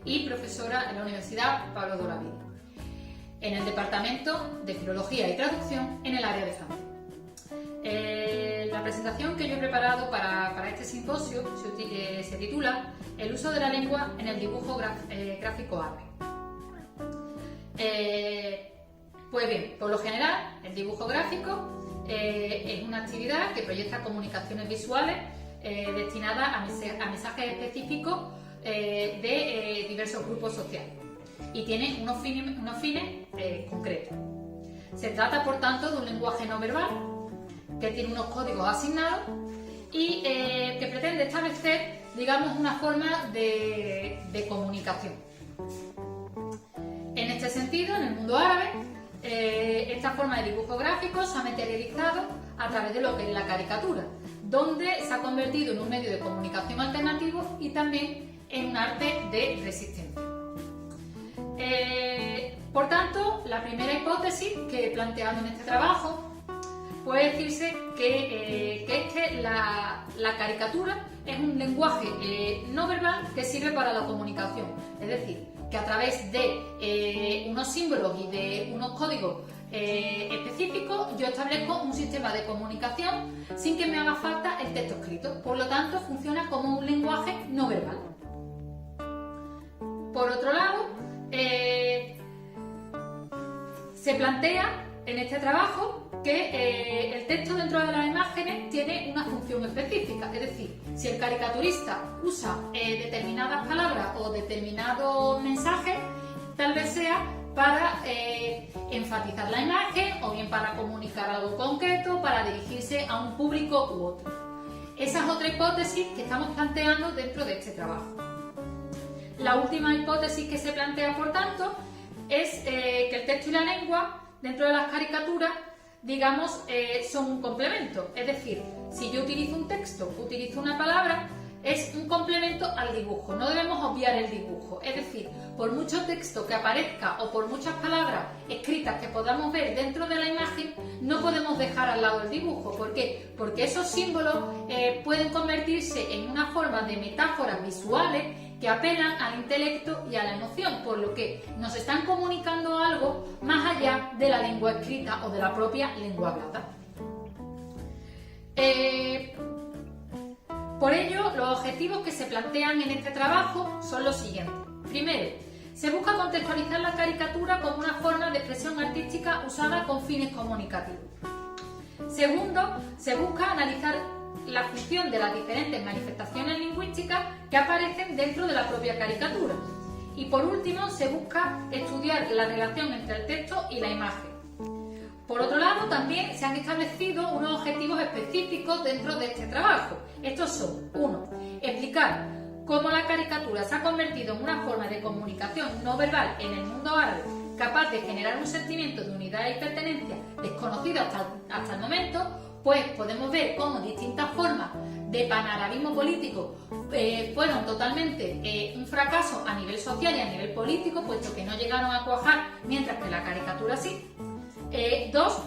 y profesora en la Universidad Pablo de Olavide, en el Departamento de Filología y Traducción en el área de francés. La presentación que yo he preparado para este simposio se titula El uso de la lengua en el dibujo gráfico árabe. Pues bien, por lo general, el dibujo gráfico es una actividad que proyecta comunicaciones visuales destinadas a mensajes específicos de diversos grupos sociales y tiene unos fines concretos. Se trata, por tanto, de un lenguaje no verbal que tiene unos códigos asignados y que pretende establecer, digamos, una forma de comunicación. En este sentido, en el mundo árabe, esta forma de dibujo gráfico se ha materializado a través de lo que es la caricatura, donde se ha convertido en un medio de comunicación alternativo y también en un arte de resistencia. Por tanto, la primera hipótesis que he planteado en este trabajo puede decirse que la caricatura es un lenguaje no verbal que sirve para la comunicación, es decir, que a través de unos símbolos y de unos códigos específicos yo establezco un sistema de comunicación sin que me haga falta el texto escrito, por lo tanto funciona como un lenguaje no verbal. Por otro lado, se plantea en este trabajo que el texto dentro de las imágenes tiene una función específica, es decir, si el caricaturista usa determinadas palabras o determinados mensajes, tal vez sea para enfatizar la imagen o bien para comunicar algo concreto, para dirigirse a un público u otro. Esa es otra hipótesis que estamos planteando dentro de este trabajo. La última hipótesis que se plantea, por tanto, es que el texto y la lengua dentro de las caricaturas, digamos, son un complemento. Es decir, si yo utilizo un texto, utilizo una palabra, es un complemento al dibujo. No debemos obviar el dibujo. Es decir, por mucho texto que aparezca o por muchas palabras escritas que podamos ver dentro de la imagen, no podemos dejar al lado el dibujo. ¿Por qué? Porque esos símbolos pueden convertirse en una forma de metáforas visuales que apelan al intelecto y a la emoción, por lo que nos están comunicando algo más allá de la lengua escrita o de la propia lengua hablada. Por ello, los objetivos que se plantean en este trabajo son los siguientes. Primero, se busca contextualizar la caricatura como una forma de expresión artística usada con fines comunicativos. Segundo, se busca analizar la función de las diferentes manifestaciones lingüísticas que aparecen dentro de la propia caricatura. Y por último, se busca estudiar la relación entre el texto y la imagen. Por otro lado, también se han establecido unos objetivos específicos dentro de este trabajo. Estos son: 1. Explicar cómo la caricatura se ha convertido en una forma de comunicación no verbal en el mundo árabe, capaz de generar un sentimiento de unidad y pertenencia desconocido hasta el momento. Pues podemos ver cómo distintas formas de panarabismo político fueron totalmente un fracaso a nivel social y a nivel político, puesto que no llegaron a cuajar, mientras que la caricatura sí. 2.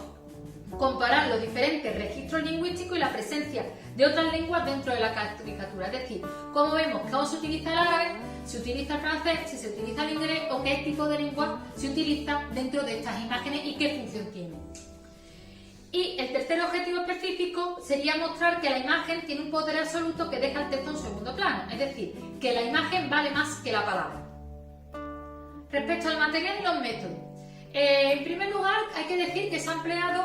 Comparar los diferentes registros lingüísticos y la presencia de otras lenguas dentro de la caricatura, es decir, cómo vemos cómo se utiliza el árabe, se utiliza el francés, si se utiliza el inglés o qué tipo de lengua se utiliza dentro de estas imágenes y qué función tienen. Y el tercer objetivo específico sería mostrar que la imagen tiene un poder absoluto que deja el texto en segundo plano, es decir, que la imagen vale más que la palabra. Respecto al material y los métodos, en primer lugar hay que decir que se ha empleado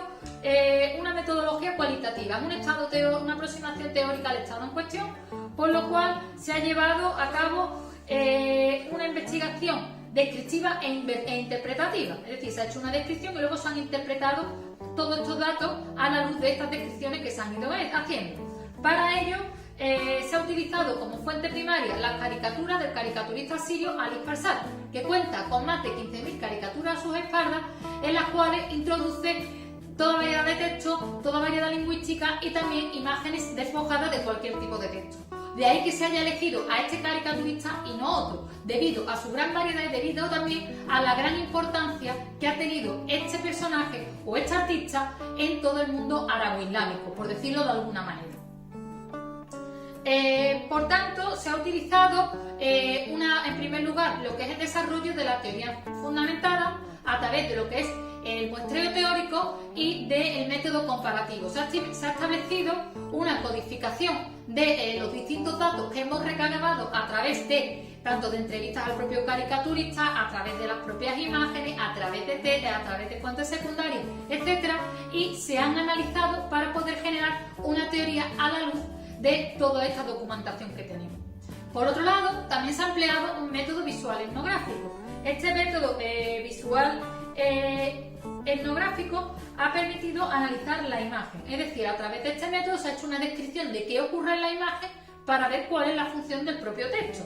una metodología cualitativa, una aproximación teórica al estado en cuestión, por lo cual se ha llevado a cabo una investigación descriptiva e interpretativa, es decir, se ha hecho una descripción y luego se han interpretado todos estos datos a la luz de estas descripciones que se han ido haciendo. Para ello se ha utilizado como fuente primaria las caricaturas del caricaturista sirio Ali Farsad, que cuenta con más de 15.000 caricaturas a sus espaldas, en las cuales introduce toda variedad de texto, toda variedad lingüística y también imágenes despojadas de cualquier tipo de texto. De ahí que se haya elegido a este caricaturista y no otro, debido a su gran variedad y debido también a la gran importancia que ha tenido este personaje o este artista en todo el mundo árabo-islámico, por decirlo de alguna manera. Por tanto, se ha utilizado en primer lugar lo que es el desarrollo de la teoría fundamentada a través de lo que es el muestreo teórico y del método comparativo. Se ha establecido una codificación de los distintos datos que hemos recabado a través de tanto de entrevistas al propio caricaturista, a través de las propias imágenes, a través de fuentes secundarias, etc. Y se han analizado para poder generar una teoría a la luz de toda esta documentación que tenemos. Por otro lado, también se ha empleado un método visual etnográfico. Este método visual etnográfico ha permitido analizar la imagen, es decir, a través de este método se ha hecho una descripción de qué ocurre en la imagen para ver cuál es la función del propio texto.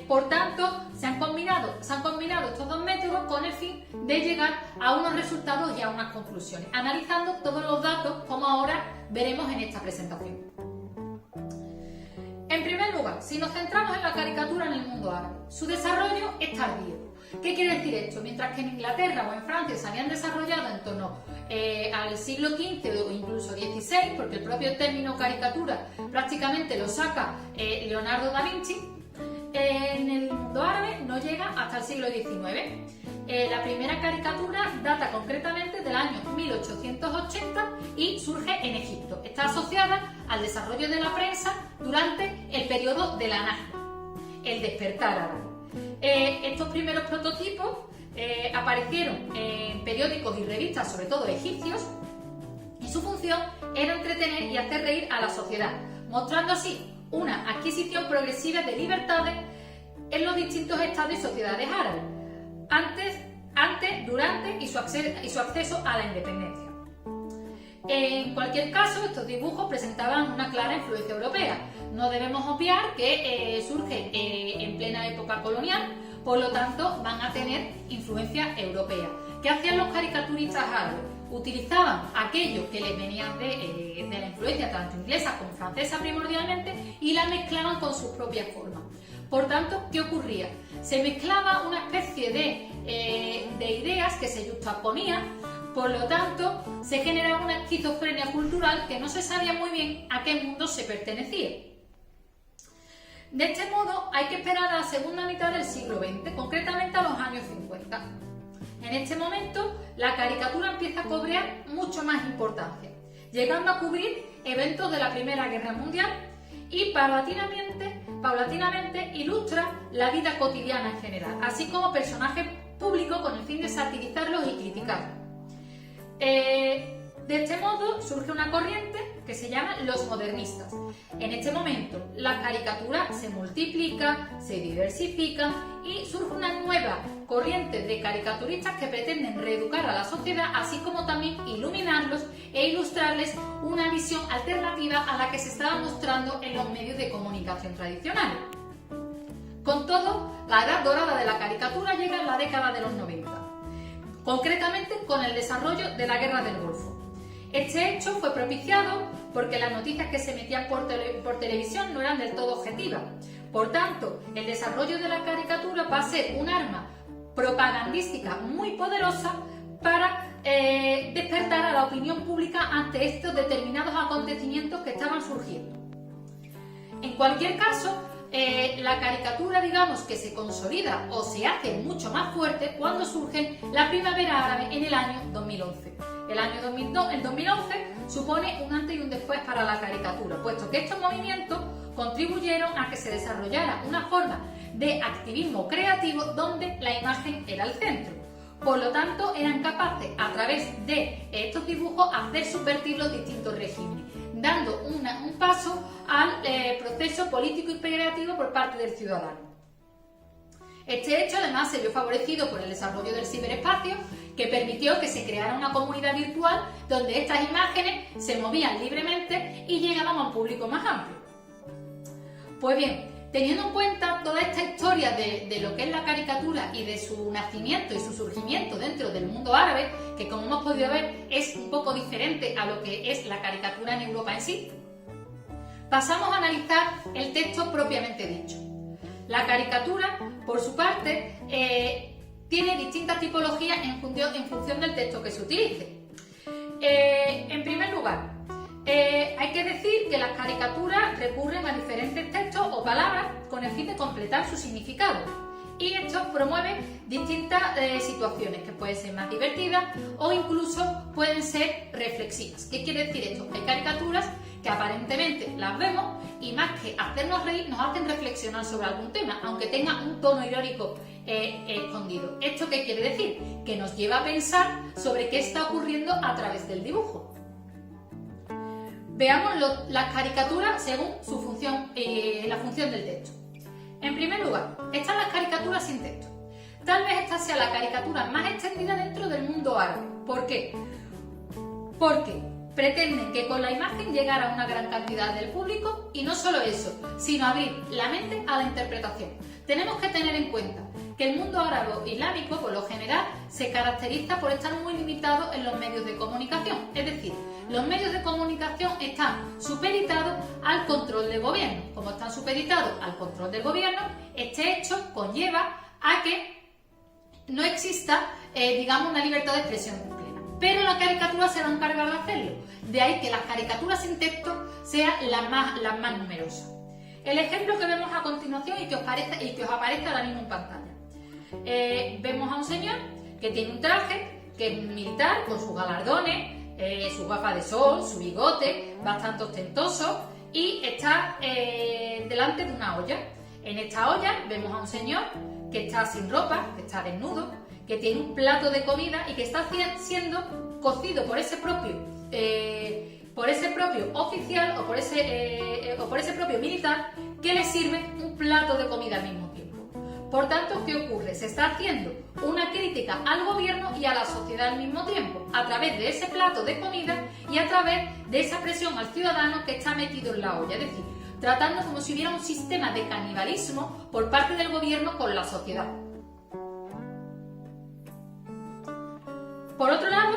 Por tanto, se han combinado estos dos métodos con el fin de llegar a unos resultados y a unas conclusiones, analizando todos los datos como ahora veremos en esta presentación. En primer lugar, si nos centramos en la caricatura en el mundo árabe, su desarrollo es tardío. ¿Qué quiere decir esto? Mientras que en Inglaterra o en Francia se habían desarrollado en torno al siglo XV o incluso XVI, porque el propio término caricatura prácticamente lo saca Leonardo da Vinci, en el mundo árabe no llega hasta el siglo XIX. La primera caricatura data concretamente del año 1880 y surge en Egipto. Está asociada al desarrollo de la prensa durante el periodo de la Nahda, el despertar árabe. Estos primeros prototipos aparecieron en periódicos y revistas, sobre todo egipcios, y su función era entretener y hacer reír a la sociedad, mostrando así una adquisición progresiva de libertades en los distintos estados y sociedades árabes, antes, durante y su acceso a la independencia. En cualquier caso, estos dibujos presentaban una clara influencia europea. No debemos obviar que surgen en plena época colonial, por lo tanto van a tener influencia europea. ¿Qué hacían los caricaturistas árabes? Utilizaban aquello que les venía de la influencia tanto inglesa como francesa primordialmente y la mezclaban con sus propias formas. Por tanto, ¿qué ocurría? Se mezclaba una especie de ideas que se yuxtaponían, por lo tanto, se generaba una esquizofrenia cultural que no se sabía muy bien a qué mundo se pertenecía. De este modo, hay que esperar a la segunda mitad del siglo XX, concretamente a los años 50. En este momento, la caricatura empieza a cobrar mucho más importancia, llegando a cubrir eventos de la Primera Guerra Mundial y paulatinamente ilustra la vida cotidiana en general, así como personajes públicos con el fin de satirizarlos y criticarlos. De este modo surge una corriente que se llama los modernistas. En este momento la caricatura se multiplica, se diversifica y surge una nueva corriente de caricaturistas que pretenden reeducar a la sociedad, así como también iluminarlos e ilustrarles una visión alternativa a la que se estaba mostrando en los medios de comunicación tradicionales. Con todo, la edad dorada de la caricatura llega en la década de los 90, concretamente con el desarrollo de la Guerra del Golfo. Este hecho fue propiciado porque las noticias que se emitían por televisión no eran del todo objetivas. Por tanto, el desarrollo de la caricatura va a ser un arma propagandística muy poderosa para despertar a la opinión pública ante estos determinados acontecimientos que estaban surgiendo. En cualquier caso, la caricatura, digamos, que se consolida o se hace mucho más fuerte cuando surge la primavera árabe en el año 2011. El 2011 supone un antes y un después para la caricatura, puesto que estos movimientos contribuyeron a que se desarrollara una forma de activismo creativo donde la imagen era el centro. Por lo tanto, eran capaces, a través de estos dibujos, hacer subvertir los distintos regímenes, dando un paso al proceso político y creativo por parte del ciudadano. Este hecho además se vio favorecido por el desarrollo del ciberespacio, que permitió que se creara una comunidad virtual donde estas imágenes se movían libremente y llegaban a un público más amplio. Pues bien, teniendo en cuenta toda esta historia de lo que es la caricatura y de su nacimiento y su surgimiento dentro del mundo árabe, que como hemos podido ver es un poco diferente a lo que es la caricatura en Europa en sí, pasamos a analizar el texto propiamente dicho. La caricatura, por su parte, tiene distintas tipologías en función del texto que se utilice. En primer lugar, Hay que decir que las caricaturas recurren a diferentes textos o palabras con el fin de completar su significado. Y esto promueve distintas situaciones que pueden ser más divertidas o incluso pueden ser reflexivas. ¿Qué quiere decir esto? Hay caricaturas que aparentemente las vemos y más que hacernos reír nos hacen reflexionar sobre algún tema, aunque tenga un tono irónico escondido. ¿Esto qué quiere decir? Que nos lleva a pensar sobre qué está ocurriendo a través del dibujo. Veamos las caricaturas según su función, la función del texto. En primer lugar, están las caricaturas sin texto. Tal vez esta sea la caricatura más extendida dentro del mundo árabe. ¿Por qué? Porque pretenden que con la imagen llegar a una gran cantidad del público y no solo eso, sino abrir la mente a la interpretación. Tenemos que tener en cuenta que el mundo árabe islámico, por lo general, se caracteriza por estar muy limitado en los medios de comunicación. Es decir, los medios de comunicación están supeditados al control del gobierno. Como están supeditados al control del gobierno, este hecho conlleva a que no exista, digamos, una libertad de expresión plena. Pero la caricatura se va a encargar de hacerlo. De ahí que las caricaturas sin texto sean las más numerosas. El ejemplo que vemos a continuación y que os aparece ahora mismo en pantalla. Vemos a un señor que tiene un traje, que es militar, con sus galardones, sus gafas de sol, su bigote, bastante ostentoso, y está delante de una olla. En esta olla vemos a un señor que está sin ropa, que está desnudo, que tiene un plato de comida y que está siendo cocido por ese propio oficial o por ese propio militar que le sirve un plato de comida al mismo tiempo. Por tanto, ¿qué ocurre? Se está haciendo una crítica al gobierno y a la sociedad al mismo tiempo, a través de ese plato de comida y a través de esa presión al ciudadano que está metido en la olla. Es decir, tratando como si hubiera un sistema de canibalismo por parte del gobierno con la sociedad. Por otro lado,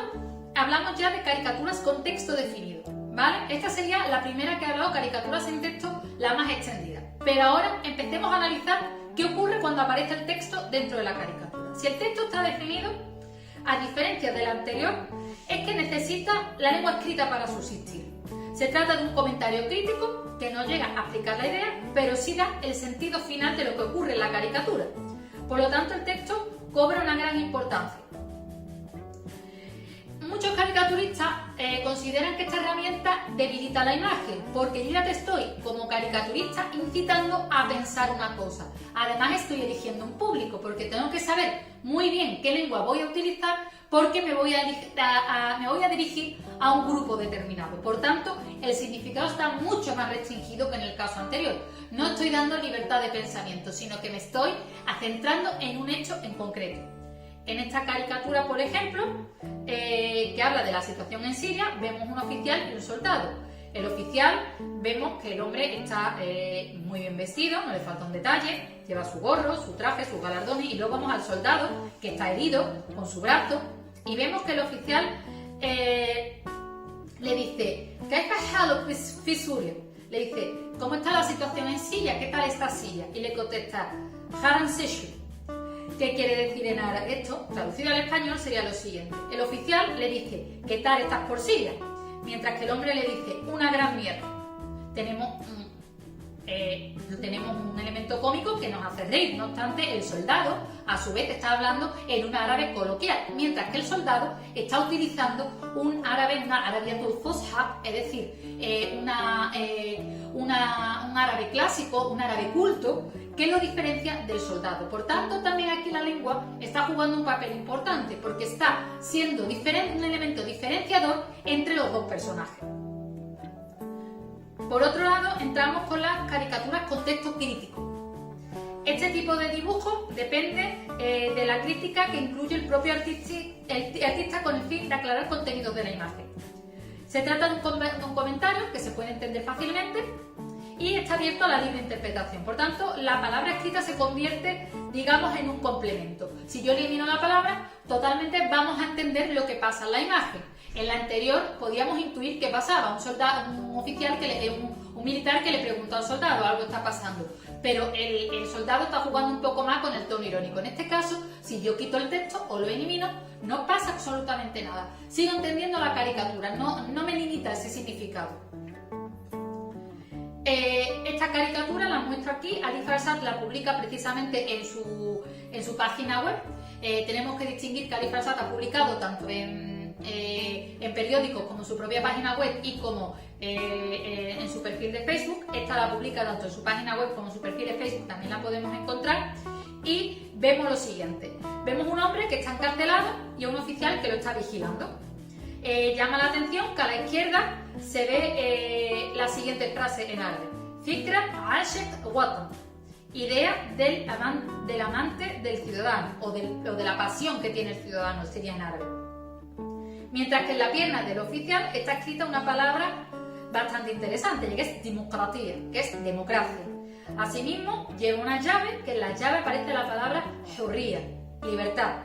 hablamos ya de caricaturas con texto definido, ¿vale? Esta sería la primera que he hablado, caricaturas sin texto, la más extendida. Pero ahora empecemos a analizar qué ocurre cuando aparece el texto dentro de la caricatura. Si el texto está definido, a diferencia del anterior, es que necesita la lengua escrita para subsistir. Se trata de un comentario crítico que no llega a explicar la idea, pero sí da el sentido final de lo que ocurre en la caricatura. Por lo tanto, el texto cobra una gran importancia. Muchos caricaturistas consideran que esta herramienta debilita la imagen, porque yo ya te estoy, como caricaturista, incitando a pensar una cosa. Además, estoy eligiendo un público, porque tengo que saber muy bien qué lengua voy a utilizar, porque me voy a dirigir a un grupo determinado. Por tanto, el significado está mucho más restringido que en el caso anterior. No estoy dando libertad de pensamiento, sino que me estoy centrando en un hecho en concreto. En esta caricatura, por ejemplo, que habla de la situación en Siria, vemos un oficial y un soldado. El oficial, vemos que el hombre está muy bien vestido, no le falta un detalle, lleva su gorro, su traje, sus galardones, y luego vamos al soldado, que está herido, con su brazo, y vemos que el oficial le dice, le dice, ¿cómo está la situación en Siria? ¿Qué tal esta Siria? Y le contesta, Haran Seshu. ¿Qué quiere decir en árabe? Esto, traducido al español, sería lo siguiente. El oficial le dice, ¿qué tal estás por Siria? Mientras que el hombre le dice, una gran mierda. Tenemos un elemento cómico que nos hace reír. No obstante, el soldado, a su vez, está hablando en un árabe coloquial, mientras que el soldado está utilizando un árabe, una arabiatul fusha, es decir, un árabe clásico, un árabe culto, que lo diferencia del soldado. Por tanto, también aquí la lengua está jugando un papel importante, porque está siendo un elemento diferenciador entre los dos personajes. Por otro lado, entramos con las caricaturas con texto crítico. Este tipo de dibujo depende de la crítica que incluye el propio artista con el fin de aclarar contenidos de la imagen. Se trata de un comentario que se puede entender fácilmente y está abierto a la libre interpretación. Por tanto, la palabra escrita se convierte, digamos, en un complemento. Si yo elimino la palabra, totalmente vamos a entender lo que pasa en la imagen. En la anterior podíamos intuir qué pasaba, un oficial, un militar que le preguntó al soldado, algo está pasando, pero el soldado está jugando un poco más con el tono irónico. En este caso, si yo quito el texto o lo elimino, no pasa pasa absolutamente nada. Sigo entendiendo la caricatura, no me limita ese significado. Esta caricatura la muestro aquí. Ali Farshad la publica precisamente en su página web. Tenemos que distinguir que Ali Farshad ha publicado tanto en periódicos como en su propia página web y como en su perfil de Facebook. Esta la publica tanto en su página web como en su perfil de Facebook, también la podemos encontrar. Y vemos lo siguiente: vemos un hombre que está encarcelado y a un oficial que lo está vigilando. Llama la atención que a la izquierda se ve la siguiente frase en árabe: Fikra Ashek Watan, idea del amante del ciudadano, o de la pasión que tiene el ciudadano, sería en árabe. Mientras que en la pierna del oficial está escrita una palabra bastante interesante, que es democracia, que es democracia. Asimismo, lleva una llave, que en la llave aparece la palabra hurría, libertad.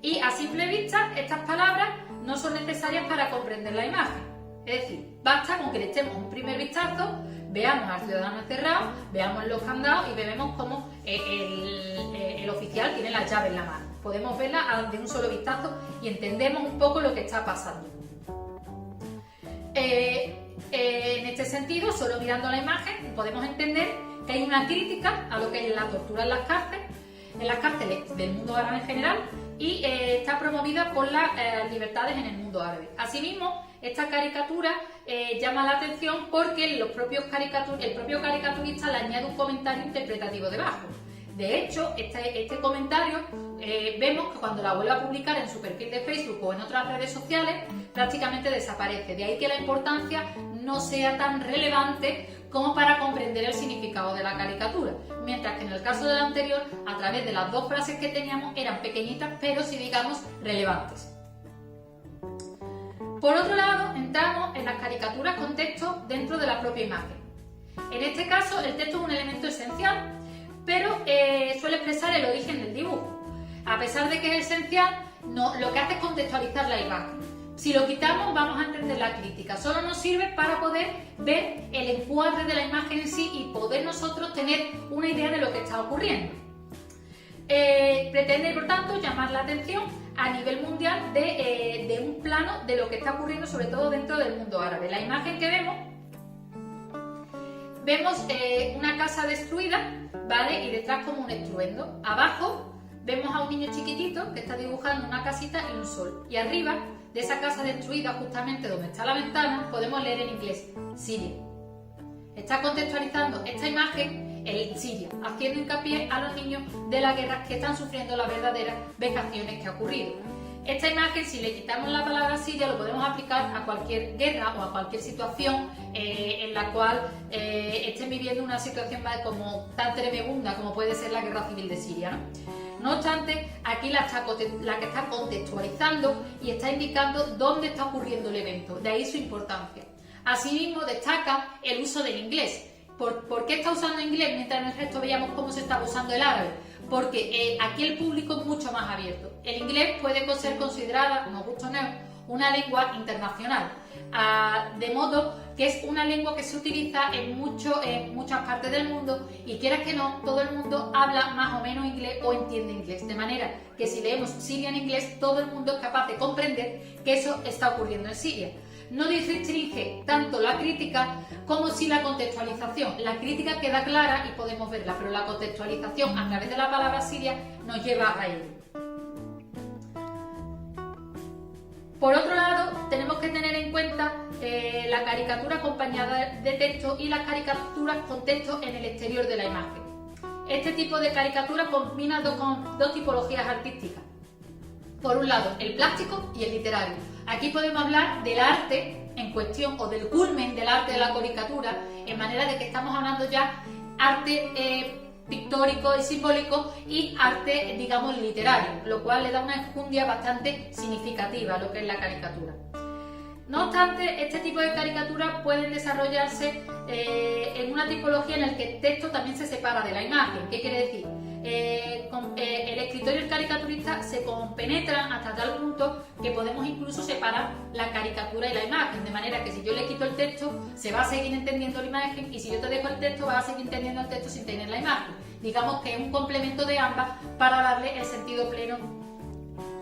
Y a simple vista, estas palabras no son necesarias para comprender la imagen. Es decir, basta con que le echemos un primer vistazo, veamos al ciudadano encerrado, veamos los candados y vemos cómo el oficial tiene la llave en la mano. Podemos verla de un solo vistazo y entendemos un poco lo que está pasando. En este sentido, solo mirando la imagen, podemos entender que hay una crítica a lo que es la tortura en las cárceles del mundo árabe en general, y está promovida por las libertades en el mundo árabe. Asimismo, esta caricatura llama la atención porque el propio caricaturista le añade un comentario interpretativo debajo. De hecho, este comentario vemos que cuando la vuelve a publicar en su perfil de Facebook o en otras redes sociales, prácticamente desaparece. De ahí que la importancia no sea tan relevante como para comprender el significado de la caricatura. Mientras que en el caso del anterior, a través de las dos frases que teníamos, eran pequeñitas, pero sí, digamos, relevantes. Por otro lado, entramos en las caricaturas con texto dentro de la propia imagen. En este caso, el texto es un elemento esencial, pero suele expresar el origen del dibujo. A pesar de que es esencial, lo que hace es contextualizar la imagen. Si lo quitamos, vamos a entender la crítica. Solo nos sirve para poder ver el encuadre de la imagen en sí y poder nosotros tener una idea de lo que está ocurriendo. Pretende, por tanto, llamar la atención a nivel mundial de un plano de lo que está ocurriendo, sobre todo dentro del mundo árabe. La imagen que vemos una casa destruida, ¿vale? Y detrás como un estruendo. Abajo vemos a un niño chiquitito que está dibujando una casita y un sol. Y arriba de esa casa destruida, justamente donde está la ventana, podemos leer en inglés Siria. Está contextualizando esta imagen el Siria, haciendo hincapié a los niños de la guerra que están sufriendo las verdaderas vejaciones que ha ocurrido. Esta imagen, si le quitamos la palabra Siria, lo podemos aplicar a cualquier guerra o a cualquier situación en la cual estén viviendo una situación como tan tremenda como puede ser la guerra civil de Siria, ¿no? No obstante, aquí la que está contextualizando y está indicando dónde está ocurriendo el evento, de ahí su importancia. Asimismo, destaca el uso del inglés. ¿Por qué está usando inglés mientras en el resto veíamos cómo se estaba usando el árabe? Porque aquí el público es mucho más abierto. El inglés puede ser considerada, nos gusta o no, una lengua internacional, de modo que es una lengua que se utiliza en muchas partes del mundo, y quieras que no, todo el mundo habla más o menos inglés o entiende inglés, de manera que si leemos Siria en inglés, todo el mundo es capaz de comprender que eso está ocurriendo en Siria. No restringe tanto la crítica como si la contextualización. La crítica queda clara y podemos verla, pero la contextualización a través de la palabra Siria nos lleva a ello. Por otro lado, tenemos que tener en cuenta la caricatura acompañada de texto y las caricaturas con texto en el exterior de la imagen. Este tipo de caricatura combina dos tipologías artísticas. Por un lado, el plástico y el literario. Aquí podemos hablar del arte en cuestión o del culmen del arte de la caricatura, en manera de que estamos hablando ya arte pictórico y simbólico y arte, digamos, literario, lo cual le da una enjundia bastante significativa a lo que es la caricatura. No obstante, este tipo de caricaturas pueden desarrollarse en una tipología en la que el texto también se separa de la imagen. ¿Qué quiere decir? El escritor y el caricaturista se compenetran hasta tal punto que podemos incluso separar la caricatura y la imagen, de manera que si yo le quito el texto se va a seguir entendiendo la imagen, y si yo te dejo el texto vas a seguir entendiendo el texto sin tener la imagen. Digamos que es un complemento de ambas para darle el sentido pleno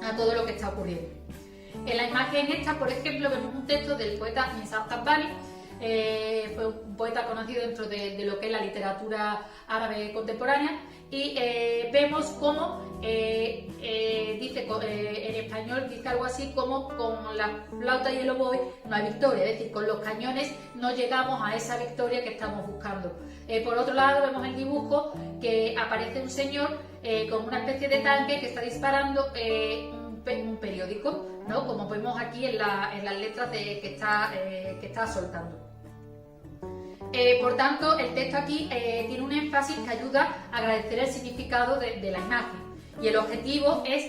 a todo lo que está ocurriendo. En la imagen esta, por ejemplo, vemos un texto del poeta Nisab Tabari. Fue un poeta conocido dentro de lo que es la literatura árabe contemporánea, y vemos cómo dice en español, dice algo así como: con la flauta y el oboe no hay victoria, es decir, con los cañones no llegamos a esa victoria que estamos buscando. Por otro lado, vemos el dibujo que aparece un señor con una especie de tanque que está disparando un periódico, ¿no? Como vemos aquí en las letras que está soltando. Por tanto, el texto aquí tiene un énfasis que ayuda a agradecer el significado de la imagen, y el objetivo es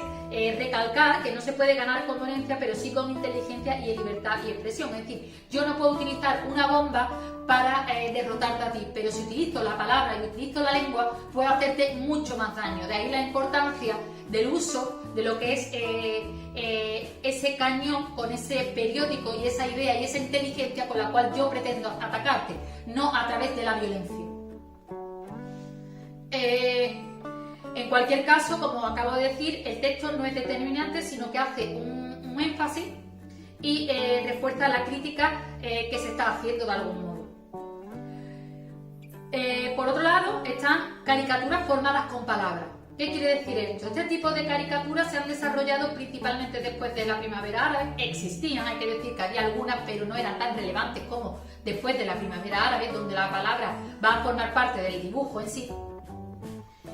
recalcar que no se puede ganar con violencia, pero sí con inteligencia y libertad y expresión. Es decir, yo no puedo utilizar una bomba para derrotarte a ti, pero si utilizo la palabra y utilizo la lengua, puedo hacerte mucho más daño. De ahí la importancia del uso de lo que es ese cañón con ese periódico y esa idea y esa inteligencia con la cual yo pretendo atacarte, no a través de la violencia. En cualquier caso, como acabo de decir, el texto no es determinante, sino que hace un énfasis y refuerza la crítica que se está haciendo de algún modo. Por otro lado, están caricaturas formadas con palabras. ¿Qué quiere decir esto? Este tipo de caricaturas se han desarrollado principalmente después de la primavera árabe. Existían, hay que decir que había algunas, pero no eran tan relevantes como después de la primavera árabe, donde la palabra va a formar parte del dibujo en sí.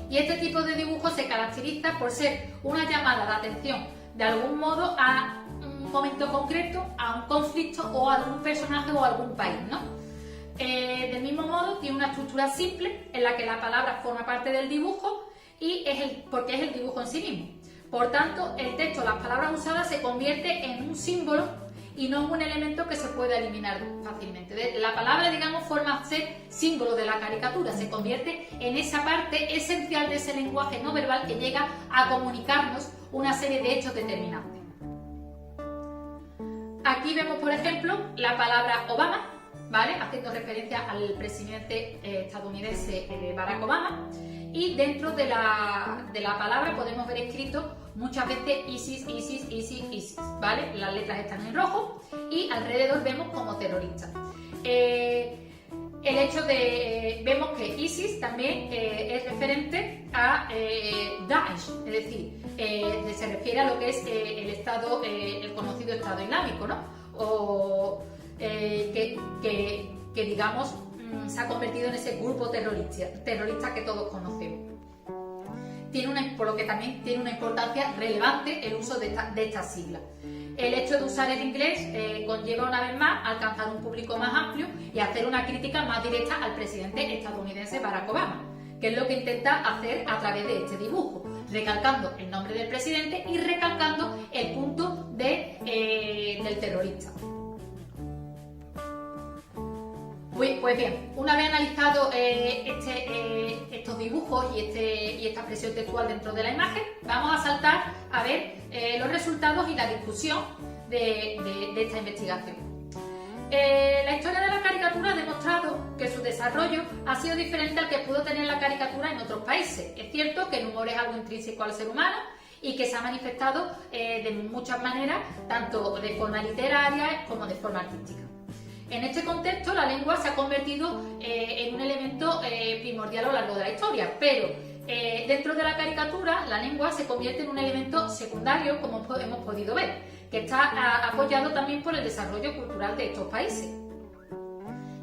Y este tipo de dibujo se caracteriza por ser una llamada de atención de algún modo a un momento concreto, a un conflicto o a algún personaje o a algún país, ¿no? Del mismo modo, tiene una estructura simple en la que la palabra forma parte del dibujo y porque es el dibujo en sí mismo. Por tanto, el texto, las palabras usadas, se convierte en un símbolo y no en un elemento que se pueda eliminar fácilmente. La palabra, digamos, forma ser símbolo de la caricatura, se convierte en esa parte esencial de ese lenguaje no verbal que llega a comunicarnos una serie de hechos determinantes. Aquí vemos, por ejemplo, la palabra Obama, ¿vale? Haciendo referencia al presidente estadounidense Barack Obama, y dentro de la palabra podemos ver escrito muchas veces ISIS, ISIS, ISIS, ISIS, ¿vale? Las letras están en rojo y alrededor vemos como terroristas. Vemos que ISIS también es referente a Daesh, es decir, se refiere a lo que es el conocido Estado Islámico, ¿no? O que digamos se ha convertido en ese grupo terrorista que todos conocemos. Por lo que también tiene una importancia relevante el uso de estas siglas. El hecho de usar el inglés conlleva una vez más alcanzar un público más amplio y hacer una crítica más directa al presidente estadounidense Barack Obama, que es lo que intenta hacer a través de este dibujo, recalcando el nombre del presidente y recalcando el punto del terrorista. Pues bien, una vez analizado estos dibujos y esta expresión textual dentro de la imagen, vamos a saltar a ver los resultados y la discusión de esta investigación. La historia de la caricatura ha demostrado que su desarrollo ha sido diferente al que pudo tener la caricatura en otros países. Es cierto que el humor es algo intrínseco al ser humano y que se ha manifestado de muchas maneras, tanto de forma literaria como de forma artística. En este contexto, la lengua se ha convertido en un elemento primordial a lo largo de la historia, pero dentro de la caricatura, la lengua se convierte en un elemento secundario, como hemos podido ver, que está apoyado también por el desarrollo cultural de estos países.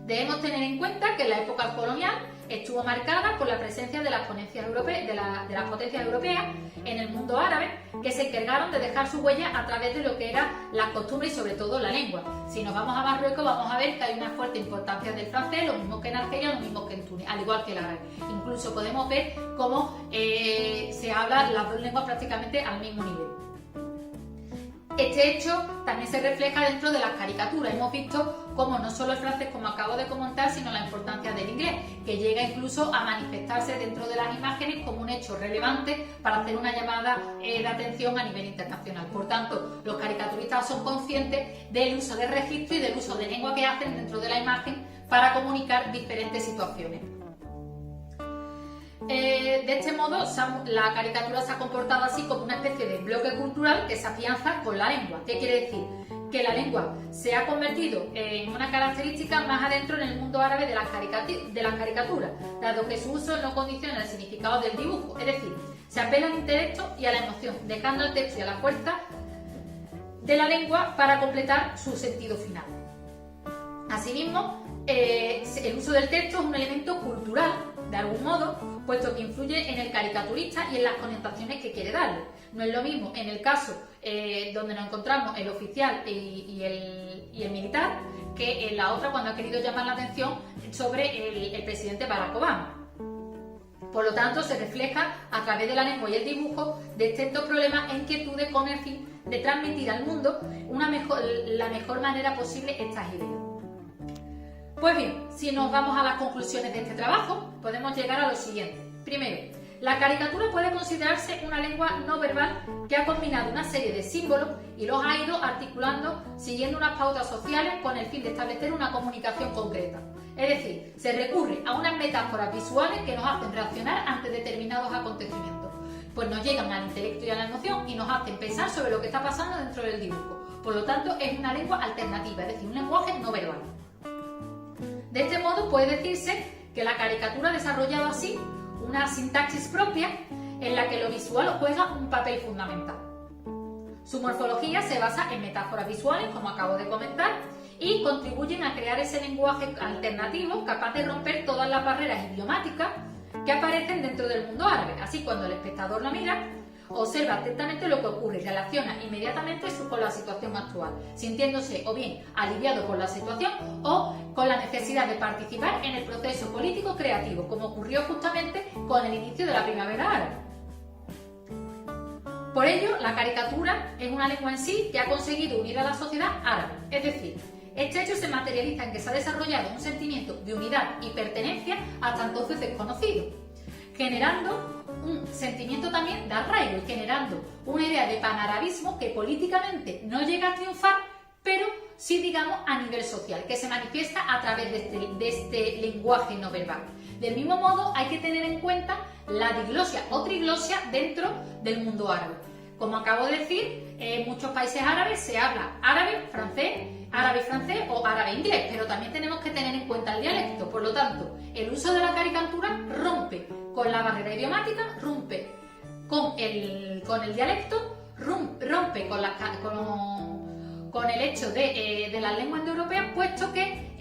Debemos tener en cuenta que en la época colonial estuvo marcada por la presencia de las potencias europeas en el mundo árabe, que se encargaron de dejar su huella a través de lo que eran las costumbres y sobre todo la lengua. Si nos vamos a Marruecos vamos a ver que hay una fuerte importancia del francés, lo mismo que en Argelia, lo mismo que en Túnez, al igual que el árabe. Incluso podemos ver cómo se hablan las dos lenguas prácticamente al mismo nivel. Este hecho también se refleja dentro de las caricaturas. Hemos visto cómo no solo el francés, como acabo de comentar, sino la importancia del inglés, que llega incluso a manifestarse dentro de las imágenes como un hecho relevante para hacer una llamada de atención a nivel internacional. Por tanto, los caricaturistas son conscientes del uso de registro y del uso de lengua que hacen dentro de la imagen para comunicar diferentes situaciones. De este modo, la caricatura se ha comportado así como una especie de bloque cultural que se afianza con la lengua. ¿Qué quiere decir? Que la lengua se ha convertido en una característica más adentro en el mundo árabe de las caricaturas, dado que su uso no condiciona el significado del dibujo. Es decir, se apela al intelecto y a la emoción, dejando al texto y a la fuerza de la lengua para completar su sentido final. Asimismo, el uso del texto es un elemento cultural, de algún modo, puesto que influye en el caricaturista y en las connotaciones que quiere darle. No es lo mismo en el caso donde nos encontramos el oficial y el militar, que en la otra cuando ha querido llamar la atención sobre el presidente Barack Obama. Por lo tanto, se refleja a través de la lengua y el dibujo de estos problemas e inquietudes con el fin de transmitir al mundo la mejor manera posible estas ideas. Pues bien, si nos vamos a las conclusiones de este trabajo, podemos llegar a lo siguiente. Primero, la caricatura puede considerarse una lengua no verbal que ha combinado una serie de símbolos y los ha ido articulando siguiendo unas pautas sociales con el fin de establecer una comunicación concreta. Es decir, se recurre a unas metáforas visuales que nos hacen reaccionar ante determinados acontecimientos, pues nos llegan al intelecto y a la emoción y nos hacen pensar sobre lo que está pasando dentro del dibujo. Por lo tanto, es una lengua alternativa, es decir, un lenguaje no verbal. De este modo puede decirse que la caricatura ha desarrollado así una sintaxis propia en la que lo visual juega un papel fundamental. Su morfología se basa en metáforas visuales, como acabo de comentar, y contribuyen a crear ese lenguaje alternativo capaz de romper todas las barreras idiomáticas que aparecen dentro del mundo árabe. Así, cuando el espectador lo mira, observa atentamente lo que ocurre y relaciona inmediatamente con la situación actual, sintiéndose o bien aliviado por la situación o con la necesidad de participar en el proceso político creativo, como ocurrió justamente con el inicio de la primavera árabe. Por ello, la caricatura es una lengua en sí que ha conseguido unir a la sociedad árabe, es decir, este hecho se materializa en que se ha desarrollado un sentimiento de unidad y pertenencia hasta entonces desconocido, generando un sentimiento también de arraigo y generando una idea de panarabismo que políticamente no llega a triunfar, pero sí, digamos, a nivel social, que se manifiesta a través de este lenguaje no verbal. Del mismo modo, hay que tener en cuenta la diglosia o triglosia dentro del mundo árabe. Como acabo de decir, en muchos países árabes se habla árabe, francés o árabe-inglés, pero también tenemos que tener en cuenta el dialecto. Por lo tanto, el uso de la caricatura rompe con la barrera idiomática, rompe con el dialecto, rompe con el hecho de las lenguas indoeuropeas, puesto que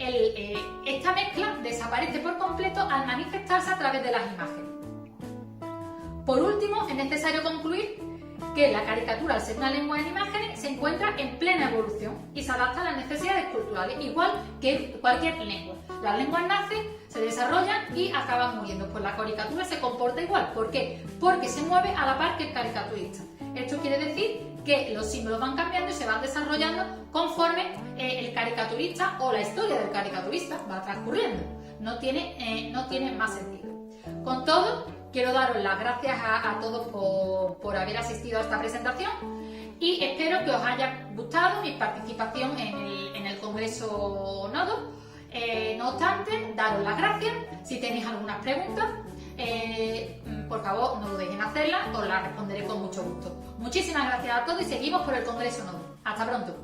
esta mezcla desaparece por completo al manifestarse a través de las imágenes. Por último, es necesario concluir que la caricatura, al ser una lengua en imágenes, se encuentra en plena evolución y se adapta a las necesidades culturales, igual que cualquier lengua. Las lenguas nacen, se desarrollan y acaban muriendo. Pues la caricatura se comporta igual. ¿Por qué? Porque se mueve a la par que el caricaturista. Esto quiere decir que los símbolos van cambiando y se van desarrollando conforme el caricaturista o la historia del caricaturista va transcurriendo. No tiene más sentido. Con todo, quiero daros las gracias a todos por haber asistido a esta presentación y espero que os haya gustado mi participación en el Congreso Nodo. No obstante, daros las gracias. Si tenéis algunas preguntas, por favor no dudéis en hacerlas, os las responderé con mucho gusto. Muchísimas gracias a todos y seguimos por el Congreso Nodo. Hasta pronto.